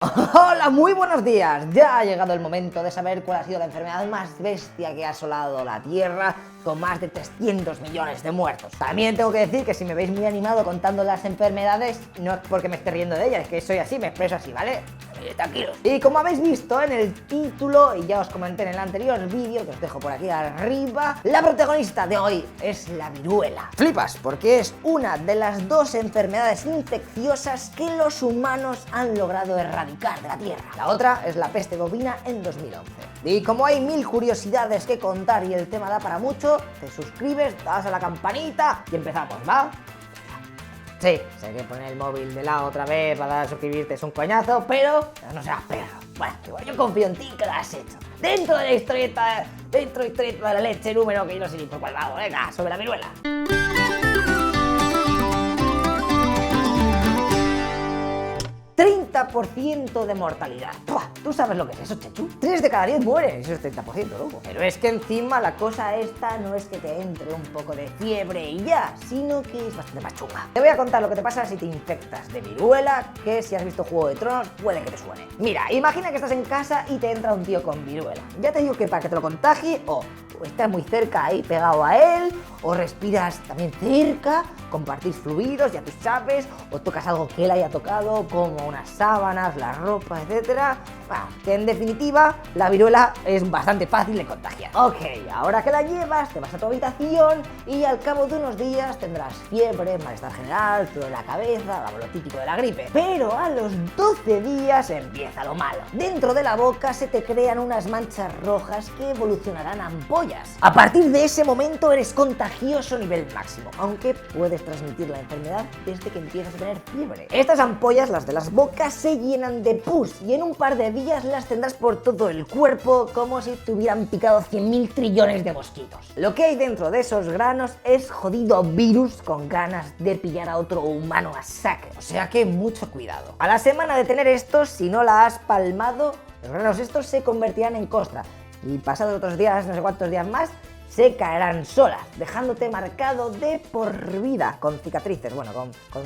Hola, muy buenos días. Ya ha llegado el momento de saber cuál ha sido la enfermedad más bestia que ha asolado la Tierra, con más de 300 millones de muertos. También tengo que decir que si me veis muy animado contando las enfermedades, no es porque me esté riendo de ellas, es que soy así, me expreso así, ¿vale? Tranquilos. Y como habéis visto en el título, y ya os comenté en el anterior vídeo, que os dejo por aquí arriba, la protagonista de hoy es la viruela. Flipas, porque es una de las dos enfermedades infecciosas que los humanos han logrado erradicar de la Tierra. La otra es la peste bovina en 2011. Y como hay mil curiosidades que contar y el tema da para mucho, te suscribes, das a la campanita y empezamos, ¿va? Sí, sé que poner el móvil de lado otra vez para suscribirte es un coñazo, pero no seas perro. Bueno, igual yo confío en ti que lo has hecho. Dentro de la historieta de la leche número que yo no sé ni por cuál lado, venga, sobre la viruela. 30% de mortalidad. ¡Pua! ¿Tú sabes lo que es eso, Chechu? 3 de cada 10 mueren, eso es 30%, loco. Pero es que encima la cosa esta no es que te entre un poco de fiebre y ya, sino que es bastante más chunga. Te voy a contar lo que te pasa si te infectas de viruela, que si has visto Juego de Tronos puede que te suene. Mira, imagina que estás en casa y te entra un tío con viruela. Ya te digo que para que te lo contagie, o estás muy cerca ahí pegado a él, o respiras también cerca, compartís fluidos, ya tú sabes, o tocas algo que él haya tocado, como unas sábanas, la ropa, etcétera. Bueno, que en definitiva la viruela es bastante fácil de contagiar. Ok, ahora que la llevas, te vas a tu habitación y al cabo de unos días tendrás fiebre, malestar general, dolor de la cabeza, lo típico de la gripe. Pero a los 12 días empieza lo malo. Dentro de la boca se te crean unas manchas rojas que evolucionarán a ampollas. A partir de ese momento eres contagioso a nivel máximo, aunque puedes transmitir la enfermedad desde que empiezas a tener fiebre. Estas ampollas, las de las bocas, se llenan de pus y en un par de días las tendrás por todo el cuerpo como si te hubieran picado 100.000 trillones de mosquitos. Lo que hay dentro de esos granos es jodido virus con ganas de pillar a otro humano a saque. O sea que mucho cuidado. A la semana de tener esto, si no la has palmado, los granos estos se convertirán en costra y pasados otros días, no sé cuántos días más, se caerán solas, dejándote marcado de por vida, con cicatrices, bueno, con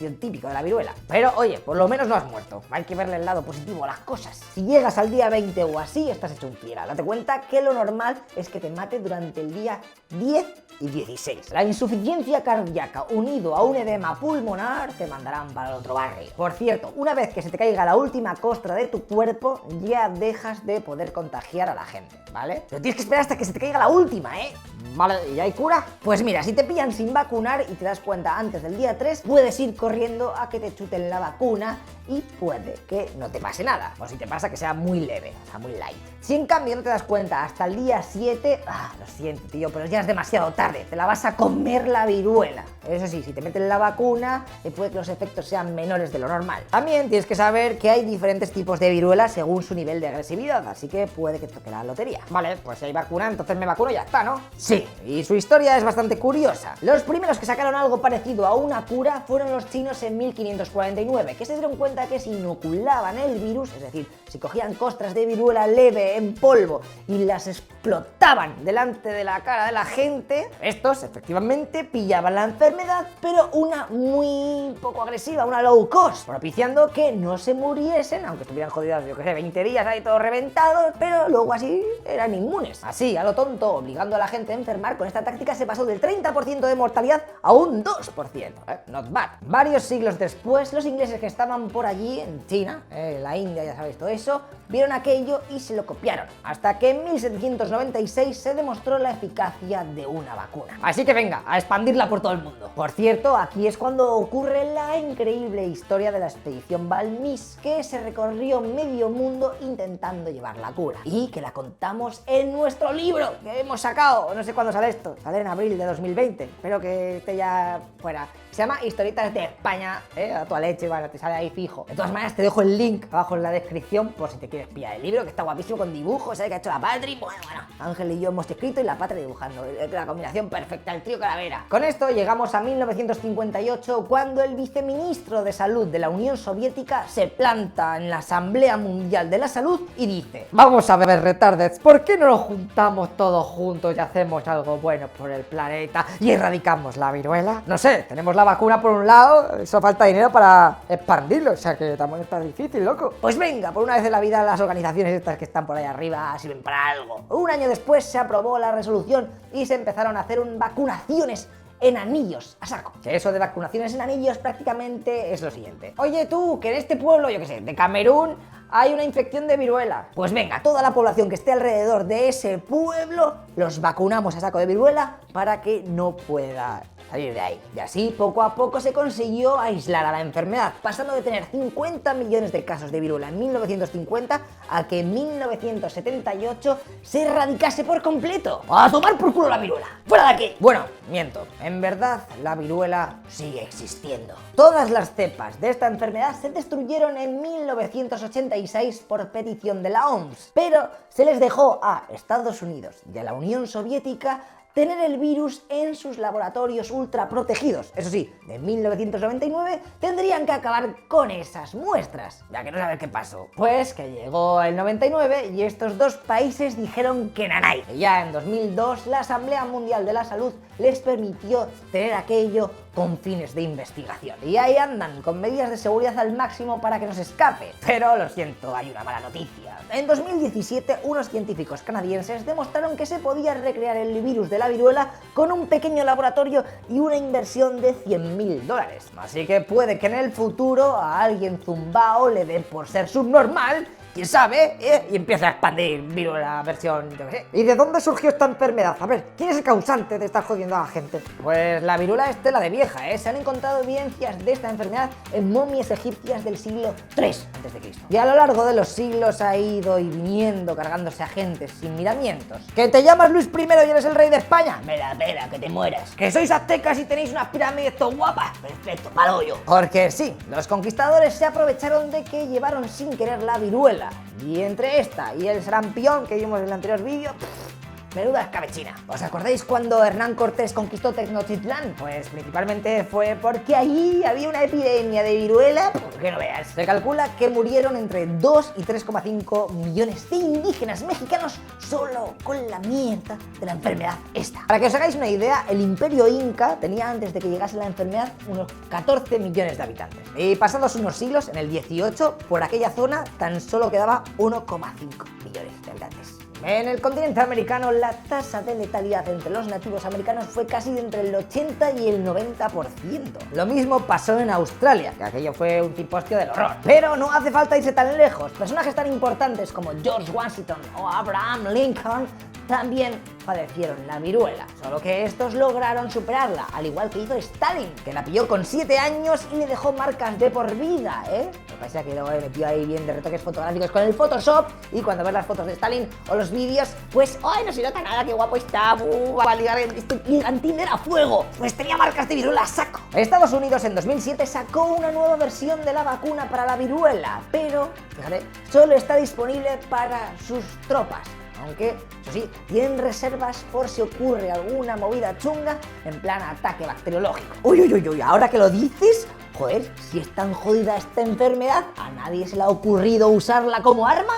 el típico de la viruela. Pero oye, por lo menos no has muerto, hay que verle el lado positivo a las cosas. Si llegas al día 20 o así, estás hecho un fiera. Date cuenta que lo normal es que te mate durante el día 10 y 16. La insuficiencia cardíaca unido a un edema pulmonar te mandarán para el otro barrio. Por cierto, una vez que se te caiga la última costra de tu cuerpo, ya dejas de poder contagiar a la gente, ¿vale? Pero tienes que esperar hasta que se te caiga la última, ¿eh? Vale, ¿y ya hay cura? Pues mira, si te pillan sin vacunar y te das cuenta antes del día 3, puedes ir corriendo a que te chuten la vacuna y puede que no te pase nada. O si te pasa, que sea muy leve, o sea, muy light. Si en cambio no te das cuenta hasta el día 7, lo siento, tío, pero ya es demasiado tarde, te la vas a comer la viruela. Eso sí, si te meten la vacuna, puede que los efectos sean menores de lo normal. También tienes que saber que hay diferentes tipos de viruela según su nivel de agresividad, así que puede que te toque la lotería. Vale, pues si hay vacuna, entonces me vacuno y ya está, ¿no? Sí, y su historia es bastante curiosa. Los primeros que sacaron algo parecido a una cura fueron los chinos en 1549, que se dieron cuenta que si inoculaban el virus, es decir, si cogían costras de viruela leve en polvo y las explotaban delante de la cara de la gente, estos efectivamente pillaban la enfermedad, pero una muy poco agresiva, una low cost, propiciando que no se muriesen, aunque estuvieran jodidos, yo que sé, 20 días ahí todos reventados, pero luego así eran inmunes. Así, a lo tonto, obligando a la gente a enfermar, con esta táctica se pasó del 30% de mortalidad a un 2%, not bad. Varios siglos después, los ingleses que estaban por allí, en China, la India, ya sabéis todo eso, vieron aquello y se lo copiaron, hasta que en 1796 se demostró la eficacia de una vacuna. Así que venga, a expandirla por todo el mundo. Por cierto, aquí es cuando ocurre la increíble historia de la expedición Balmis, que se recorrió medio mundo intentando llevar la cura, y que la contamos en nuestro libro que hemos sacado, no sé cuándo sale esto, sale en abril de 2020, espero que esté ya fuera. Se llama Historietas de España, a tu leche, bueno, te sale ahí fijo. De todas maneras, te dejo el link abajo en la descripción por si te quieres pillar el libro, que está guapísimo con dibujos, que ha hecho la Patri. Bueno, Ángel y yo hemos escrito y la Patri dibujando. La combinación perfecta, el trío Calavera. Con esto llegamos a 1958, cuando el viceministro de Salud de la Unión Soviética se planta en la Asamblea Mundial de la Salud y dice: vamos a ver, retardeds, ¿por qué no nos juntamos todos juntos juntos y hacemos algo bueno por el planeta y erradicamos la viruela? No sé, tenemos la vacuna por un lado, eso falta dinero para expandirlo, o sea que también está difícil, loco. Pues venga, por una vez en la vida las organizaciones estas que están por ahí arriba sirven para algo. Un año después se aprobó la resolución y se empezaron a hacer vacunaciones en anillos, a saco. Que eso de vacunaciones en anillos prácticamente es lo siguiente. Oye tú, que en este pueblo, yo qué sé, de Camerún, hay una infección de viruela. Pues venga, toda la población que esté alrededor de ese pueblo, los vacunamos a saco de viruela para que no pueda salir de ahí. Y así, poco a poco se consiguió aislar a la enfermedad, pasando de tener 50 millones de casos de viruela en 1950 a que en 1978 se erradicase por completo. ¡A tomar por culo la viruela! ¡Fuera de aquí! Bueno, miento. En verdad, la viruela sigue existiendo. Todas las cepas de esta enfermedad se destruyeron en 1986 por petición de la OMS, pero se les dejó a Estados Unidos y a la Unión Soviética tener el virus en sus laboratorios ultra protegidos. Eso sí, de 1999 tendrían que acabar con esas muestras, ya que no sabes qué pasó. Pues que llegó el 99 y estos dos países dijeron que nanay. Y ya en 2002 la Asamblea Mundial de la Salud les permitió tener aquello con fines de investigación. Y ahí andan, con medidas de seguridad al máximo para que no se escape. Pero lo siento, hay una mala noticia. En 2017, unos científicos canadienses demostraron que se podía recrear el virus de la viruela con un pequeño laboratorio y una inversión de $100.000. Así que puede que en el futuro a alguien zumbao le den por ser subnormal, quién sabe, y empieza a expandir viruela versión, yo qué sé. ¿Y de dónde surgió esta enfermedad? A ver, ¿quién es el causante de estar jodiendo a la gente? Pues la viruela es tela de vieja, Se han encontrado evidencias de esta enfermedad en momias egipcias del siglo III a.C. Y a lo largo de los siglos ha ido y viniendo cargándose a gente sin miramientos. ¿Que te llamas Luis I y eres el rey de España? Me la pela, que te mueras. ¿Que sois aztecas y tenéis unas pirámides todo guapas? Perfecto, palo yo. Porque sí, los conquistadores se aprovecharon de que llevaron sin querer la viruela. Y entre esta y el sarampión que vimos en el anterior vídeo, menuda escabechina. ¿Os acordáis cuando Hernán Cortés conquistó Tenochtitlán? Pues principalmente fue porque allí había una epidemia de viruela, que no veas. Se calcula que murieron entre 2 y 3,5 millones de indígenas mexicanos solo con la mierda de la enfermedad esta. Para que os hagáis una idea, el imperio inca tenía antes de que llegase la enfermedad unos 14 millones de habitantes. Y pasados unos siglos, en el 18, por aquella zona tan solo quedaba 1,5 millones de habitantes. En el continente americano, la tasa de letalidad entre los nativos americanos fue casi de entre el 80 y el 90%. Lo mismo pasó en Australia, que aquello fue un cipostio del horror. Pero no hace falta irse tan lejos. Personajes tan importantes como George Washington o Abraham Lincoln también padecieron la viruela, solo que estos lograron superarla, al igual que hizo Stalin, que la pilló con 7 años y le dejó marcas de por vida, Lo que pasa es que luego le metió ahí bien de retoques fotográficos con el Photoshop, y cuando ves las fotos de Stalin o los vídeos, pues ¡ay, no se nota nada, qué guapo está! Va a ligar este gigantín era fuego, pues tenía marcas de viruela a saco. Estados Unidos en 2007 sacó una nueva versión de la vacuna para la viruela, pero, fíjate, solo está disponible para sus tropas. Aunque, eso sí, tienen reservas por si ocurre alguna movida chunga en plan ataque bacteriológico. Uy, ahora que lo dices, joder, si es tan jodida esta enfermedad, ¿a nadie se le ha ocurrido usarla como arma?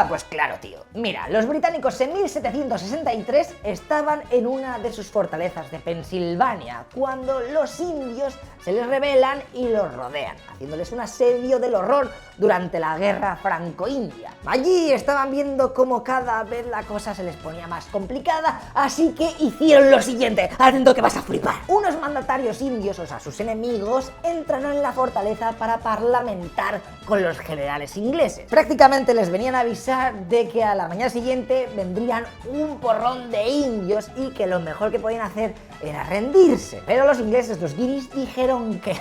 Pues claro, tío. Mira, los británicos en 1763 estaban en una de sus fortalezas de Pensilvania, cuando los indios se les rebelan y los rodean, haciéndoles un asedio del horror durante la guerra franco-india. Allí estaban viendo cómo cada vez la cosa se les ponía más complicada, así que hicieron lo siguiente, atento que vas a flipar. Unos mandatarios indios, o sea, sus enemigos, entraron en la fortaleza para parlamentar con los generales ingleses. Prácticamente les venían a avisar de que a la mañana siguiente vendrían un porrón de indios y que lo mejor que podían hacer era rendirse. Pero los ingleses, los guiris, dijeron que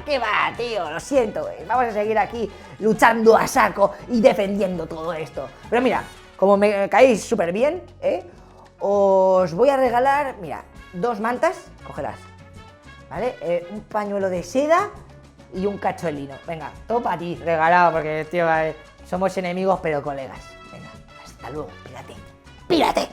¿qué va, tío? Lo siento, vamos a seguir aquí luchando a saco y defendiendo todo esto. Pero mira, como me caéis súper bien, os voy a regalar, mira, 2 mantas, cógelas, ¿vale? Un pañuelo de seda y un cacho de lino. Venga, todo para ti, regalado, porque, tío, somos enemigos pero colegas. Venga, hasta luego, pírate. ¡Pírate!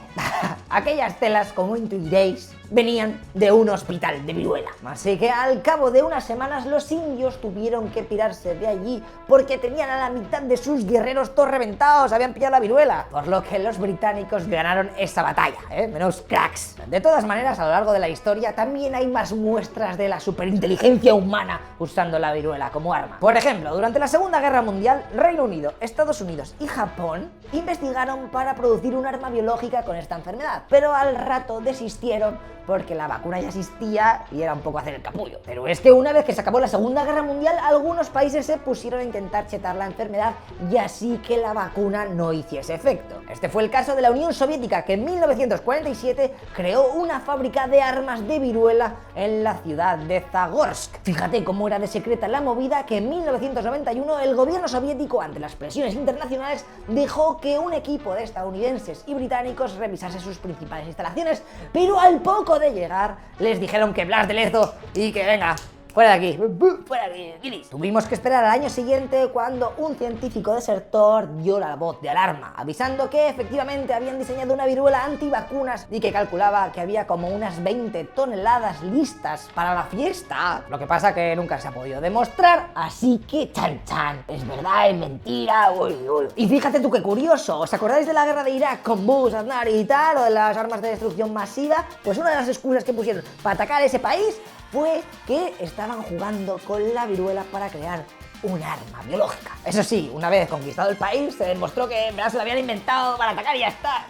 Aquellas telas, como intuiréis, venían de un hospital de viruela. Así que al cabo de unas semanas los indios tuvieron que pirarse de allí porque tenían a la mitad de sus guerreros todos reventados, habían pillado la viruela. Por lo que los británicos ganaron esa batalla, menos cracks. De todas maneras, a lo largo de la historia también hay más muestras de la superinteligencia humana usando la viruela como arma. Por ejemplo, durante la Segunda Guerra Mundial, Reino Unido, Estados Unidos y Japón investigaron para producir un arma biológica con esta enfermedad, pero al rato desistieron porque la vacuna ya existía y era un poco hacer el capullo. Pero es que una vez que se acabó la Segunda Guerra Mundial, algunos países se pusieron a intentar chetar la enfermedad y así que la vacuna no hiciese efecto. Este fue el caso de la Unión Soviética, que en 1947 creó una fábrica de armas de viruela en la ciudad de Zagorsk. Fíjate cómo era de secreta la movida que en 1991 el gobierno soviético, ante las presiones internacionales, dejó que un equipo de estadounidenses y británicos revisase sus principales instalaciones, pero al poco de llegar les dijeron que Blas de Lezo y que venga, fuera de aquí, fuera de aquí, guiris. Tuvimos que esperar al año siguiente cuando un científico desertor dio la voz de alarma, avisando que efectivamente habían diseñado una viruela antivacunas y que calculaba que había como unas 20 toneladas listas para la fiesta. Lo que pasa que nunca se ha podido demostrar, así que chan chan, es verdad, es mentira, uy, uy. Y fíjate tú qué curioso, ¿os acordáis de la guerra de Irak con Bush, Aznar y tal, o de las armas de destrucción masiva? Pues una de las excusas que pusieron para atacar ese país fue que estaban jugando con la viruela para crear un arma biológica. Eso sí, una vez conquistado el país, se demostró que en verdad se lo habían inventado para atacar y ya está.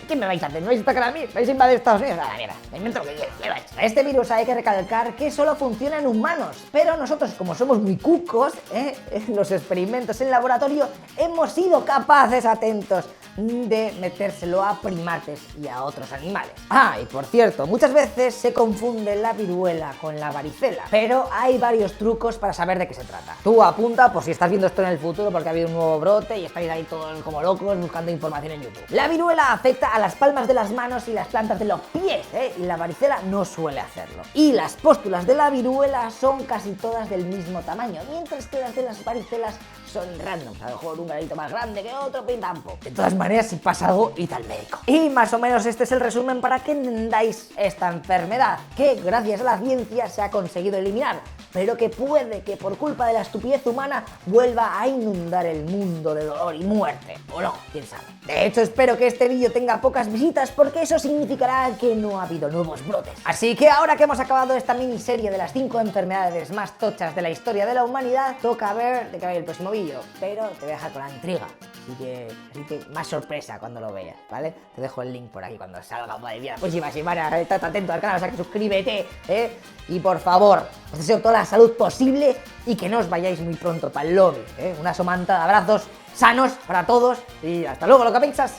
¿Qué me vais a hacer? ¿Me vais a atacar a mí? ¿Vais a invadir Estados Unidos? A la mierda, me invento lo que quieras. Este virus hay que recalcar que solo funciona en humanos, pero nosotros, como somos muy cucos, en los experimentos en laboratorio hemos sido capaces, atentos, de metérselo a primates y a otros animales. Ah, y por cierto, muchas veces se confunde la viruela con la varicela, pero hay varios trucos para saber de qué se trata. Tú apunta por si estás viendo esto en el futuro porque ha habido un nuevo brote y estáis ahí todos como locos buscando información en YouTube. La viruela afecta a las palmas de las manos y las plantas de los pies, y la varicela no suele hacerlo. Y las pústulas de la viruela son casi todas del mismo tamaño, mientras que las de las varicelas son randoms, a lo mejor un granito más grande que otro, pin tampo. De todas maneras, si pasa algo, id al médico. Y más o menos este es el resumen para que entendáis esta enfermedad, que gracias a la ciencia se ha conseguido eliminar, pero que puede que por culpa de la estupidez humana vuelva a inundar el mundo de dolor y muerte. O no, quién sabe. De hecho, espero que este vídeo tenga pocas visitas porque eso significará que no ha habido nuevos brotes. Así que ahora que hemos acabado esta miniserie de las 5 enfermedades más tochas de la historia de la humanidad, toca ver de qué va a ir el próximo vídeo, pero te voy a dejar con la intriga. Así que más sorpresa cuando lo veas, ¿vale? Te dejo el link por aquí cuando salga, madre mía, la próxima semana. Estate atento al canal, o sea que suscríbete, y por favor, os deseo toda la salud posible y que no os vayáis muy pronto para el lobby, Una somanta de abrazos sanos para todos y hasta luego, lo que piensas.